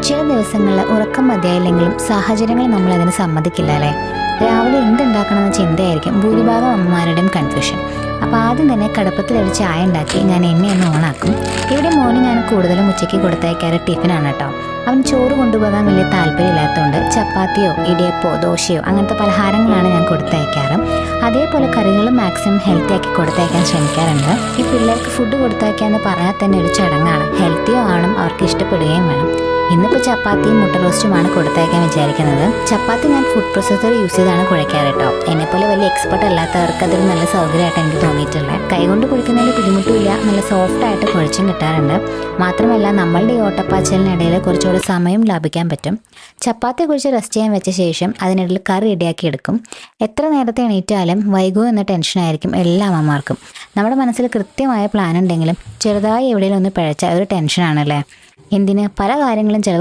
ചില ദിവസങ്ങളിൽ ഉറക്കം മതിയായില്ലെങ്കിലും സാഹചര്യങ്ങൾ നമ്മളതിന് സമ്മതിക്കില്ല അല്ലേ. രാവിലെ എന്തുണ്ടാക്കണമെന്ന ചിന്തയായിരിക്കും ഭൂരിഭാഗം അമ്മമാരുടെയും കൺഫ്യൂഷൻ. അപ്പോൾ ആദ്യം തന്നെ കടുപ്പത്തിലൊരു ചായ ഉണ്ടാക്കി ഞാൻ എണ്ണ ഒന്ന് ഓണാക്കും. ഇവിടെ മോന് ഞാൻ കൂടുതലും ഉച്ചയ്ക്ക് കൊടുത്തയക്കാറ് ടിഫിനാണ് കേട്ടോ. അവൻ ചോറ് കൊണ്ടുപോകാൻ വലിയ താല്പര്യമില്ലാത്തതുകൊണ്ട് ചപ്പാത്തിയോ ഇടിയപ്പോ ദോശയോ അങ്ങനത്തെ പലഹാരങ്ങളാണ് ഞാൻ കൊടുത്തയക്കാറ്. അതേപോലെ കറികളും മാക്സിമം ഹെൽത്തി ആക്കി കൊടുത്തയക്കാൻ ശ്രമിക്കാറുണ്ട്. ഈ പിള്ളേർക്ക് ഫുഡ് കൊടുത്തയക്കാന്ന് പറഞ്ഞാൽ തന്നെ ഒരു ചടങ്ങാണ്. ഹെൽത്തിയോ ആവണം, അവർക്ക് ഇഷ്ടപ്പെടുകയും വേണം. ഇന്നിപ്പോൾ ചപ്പാത്തിയും മുട്ട റോസ്റ്റുമാണ് കൊടുത്തയക്കാൻ വിചാരിക്കുന്നത്. ചപ്പാത്തി ഞാൻ ഫുഡ് പ്രോസസ്സർ യൂസ് ചെയ്താണ് കുഴയ്ക്കാറ് കേട്ടോ. എന്നെപ്പോലെ വലിയ എക്സ്പെർട്ട് അല്ലാത്തവർക്ക് അതൊരു നല്ല സൗകര്യമായിട്ട് എനിക്ക് തോന്നിയിട്ടുള്ളത്. കൈകൊണ്ട് കുഴിക്കുന്നതിൽ ബുദ്ധിമുട്ടില്ല, നല്ല സോഫ്റ്റായിട്ട് കുഴച്ചും കിട്ടാറുണ്ട്. മാത്രമല്ല നമ്മളുടെ ഈ ഓട്ടപ്പാച്ചലിനിടയിൽ കുറച്ചുകൂടി സമയം ലാഭിക്കാൻ പറ്റും. ചപ്പാത്തി കുഴിച്ച് റെസ്റ്റ് ചെയ്യാൻ വെച്ച ശേഷം അതിനിടയിൽ കറി റെഡിയാക്കി എടുക്കും. എത്ര നേരത്തെ എണീറ്റാലും വൈകുമോ എന്ന ടെൻഷനായിരിക്കും എല്ലാ അമ്മമാർക്കും. നമ്മുടെ മനസ്സിൽ കൃത്യമായ പ്ലാൻ ഉണ്ടെങ്കിലും ചെറുതായി എവിടെയെങ്കിലും ഒന്ന് പിഴച്ചാൽ ഒരു ടെൻഷനാണല്ലേ. എന്തിന് പല കാര്യങ്ങളും ചിലവ്